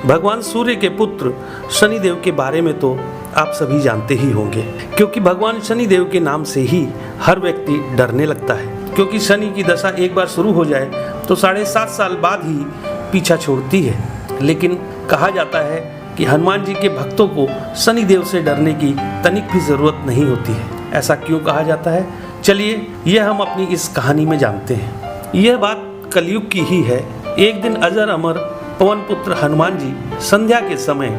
भगवान सूर्य के पुत्र शनिदेव के बारे में तो आप सभी जानते ही होंगे, क्योंकि भगवान शनिदेव के नाम से ही हर व्यक्ति डरने लगता है। क्योंकि शनि की दशा एक बार शुरू हो जाए तो 7.5 साल बाद ही पीछा छोड़ती है। लेकिन कहा जाता है कि हनुमान जी के भक्तों को शनिदेव से डरने की तनिक भी जरूरत नहीं होती है। ऐसा क्यों कहा जाता है, चलिए यह हम अपनी इस कहानी में जानते हैं। यह बात कलयुग की ही है। एक दिन अजर अमर पवन पुत्र हनुमान जी संध्या के समय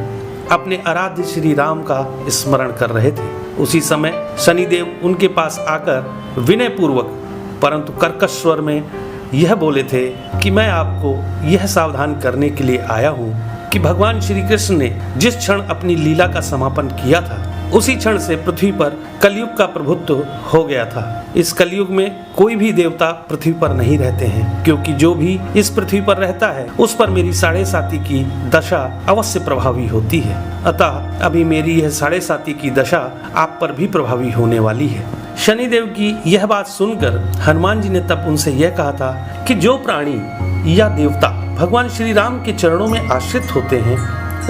अपने आराध्य श्री राम का स्मरण कर रहे थे। उसी समय शनिदेव उनके पास आकर विनय पूर्वक परंतु कर्कश स्वर में यह बोले थे कि मैं आपको यह सावधान करने के लिए आया हूँ कि भगवान श्री कृष्ण ने जिस क्षण अपनी लीला का समापन किया था उसी क्षण से पृथ्वी पर कलयुग का प्रभुत्व हो गया था। इस कलयुग में कोई भी देवता पृथ्वी पर नहीं रहते हैं, क्योंकि जो भी इस पृथ्वी पर रहता है उस पर मेरी 7.5 की दशा अवश्य प्रभावी होती है। अतः अभी मेरी यह 7.5 की दशा आप पर भी प्रभावी होने वाली है। शनिदेव की यह बात सुनकर हनुमान जी ने तब उनसे यह कहा था कि जो प्राणी या देवता भगवान श्री राम के चरणों में आश्रित होते हैं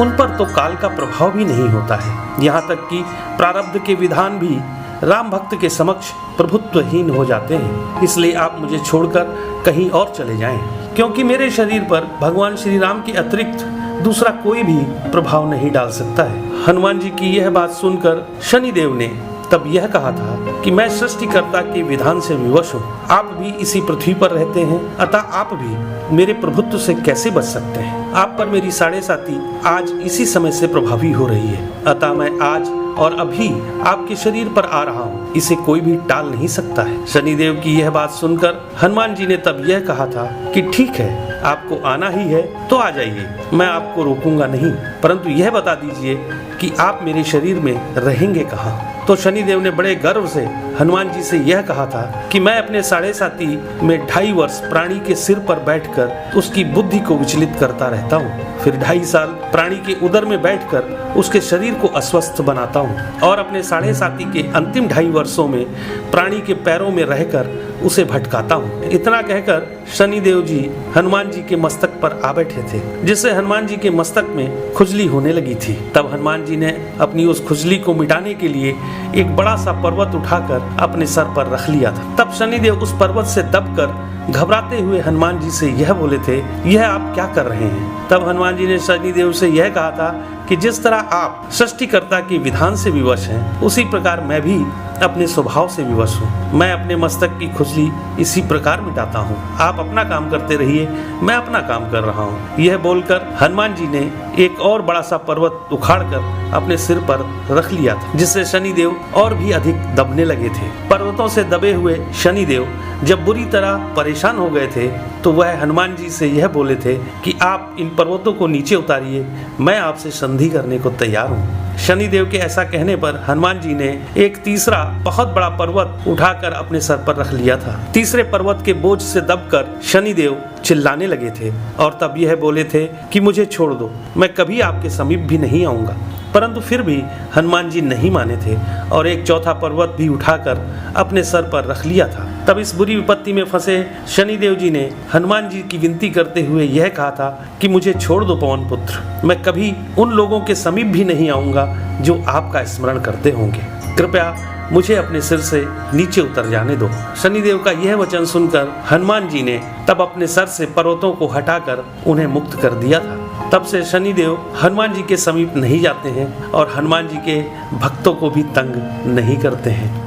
उन पर तो काल का प्रभाव भी नहीं होता है। यहाँ तक कि प्रारब्ध के विधान भी राम भक्त के समक्ष प्रभुत्वहीन हो जाते हैं। इसलिए आप मुझे छोड़कर कहीं और चले जाएं, क्योंकि मेरे शरीर पर भगवान श्री राम के अतिरिक्त दूसरा कोई भी प्रभाव नहीं डाल सकता है। हनुमान जी की यह बात सुनकर शनिदेव ने तब यह कहा था कि मैं सृष्टिकर्ता के विधान से विवश हूँ। आप भी इसी पृथ्वी पर रहते हैं, अतः आप भी मेरे प्रभुत्व से कैसे बच सकते हैं। आप पर मेरी 7.5 आज इसी समय से प्रभावी हो रही है, अतः मैं आज और अभी आपके शरीर पर आ रहा हूँ, इसे कोई भी टाल नहीं सकता है। शनिदेव की यह बात सुनकर हनुमान जी ने तब यह कहा था कि ठीक है, आपको आना ही है तो आ जाइए, मैं आपको रोकूंगा नहीं, परंतु यह बता दीजिए कि आप मेरे शरीर में रहेंगे कहाँ। तो शनिदेव ने बड़े गर्व से हनुमान जी से यह कहा था कि मैं अपने 7.5 में 2.5 वर्ष प्राणी के सिर पर बैठकर उसकी बुद्धि को विचलित करता रहता हूँ, फिर 2.5 साल प्राणी के उदर में बैठकर उसके शरीर को अस्वस्थ बनाता हूँ और अपने 7.5 के अंतिम 2.5 वर्षों में प्राणी के पैरों में रहकर उसे भटकाता हूँ। इतना कहकर शनिदेव जी हनुमान जी के मस्तक पर आ बैठे थे, जिससे हनुमान जी के मस्तक में खुजली होने लगी थी। तब हनुमान जी ने अपनी उस खुजली को मिटाने के लिए एक बड़ा सा पर्वत उठाकर अपने सर पर रख लिया था। तब शनिदेव उस पर्वत से दबकर घबराते हुए हनुमान जी से यह बोले थे, यह आप क्या कर रहे हैं। तब हनुमान जी ने शनिदेव से यह कहा था कि जिस तरह आप सृष्टिकर्ता के विधान से विवश हैं, उसी प्रकार मैं भी अपने स्वभाव से विवश हूँ। मैं अपने मस्तक की खुजली इसी प्रकार मिटाता हूँ। आप अपना काम करते रहिए, मैं अपना काम कर रहा हूँ। यह बोलकर हनुमान जी ने एक और बड़ा सा पर्वत उखाड़कर अपने सिर पर रख लिया था, जिससे शनिदेव और भी अधिक दबने लगे थे। पर्वतों से दबे हुए शनिदेव जब बुरी तरह परेशान हो गए थे तो वह हनुमान जी से यह बोले थे कि आप इन पर्वतों को नीचे उतारिए, मैं आपसे संधि करने को तैयार हूँ। शनिदेव के ऐसा कहने पर हनुमान जी ने एक तीसरा बहुत बड़ा पर्वत उठाकर अपने सर पर रख लिया था। तीसरे पर्वत के बोझ से दबकर शनिदेव चिल्लाने लगे थे और तब यह बोले थे कि मुझे छोड़ दो, मैं कभी आपके समीप भी नहीं आऊंगा। परंतु फिर भी हनुमान जी नहीं माने थे और एक चौथा पर्वत भी उठाकर अपने सर पर रख लिया था। तब इस बुरी विपत्ति में फंसे शनिदेव जी ने हनुमान जी की विनती करते हुए यह कहा था कि मुझे छोड़ दो पवन पुत्र, मैं कभी उन लोगों के समीप भी नहीं आऊंगा जो आपका स्मरण करते होंगे। कृपया मुझे अपने सिर से नीचे उतर जाने दो। शनिदेव का यह वचन सुनकर हनुमान जी ने तब अपने सर से पर्वतों को हटाकर उन्हें मुक्त कर दिया था। तब से शनिदेव हनुमान जी के समीप नहीं जाते हैं और हनुमान जी के भक्तों को भी तंग नहीं करते हैं।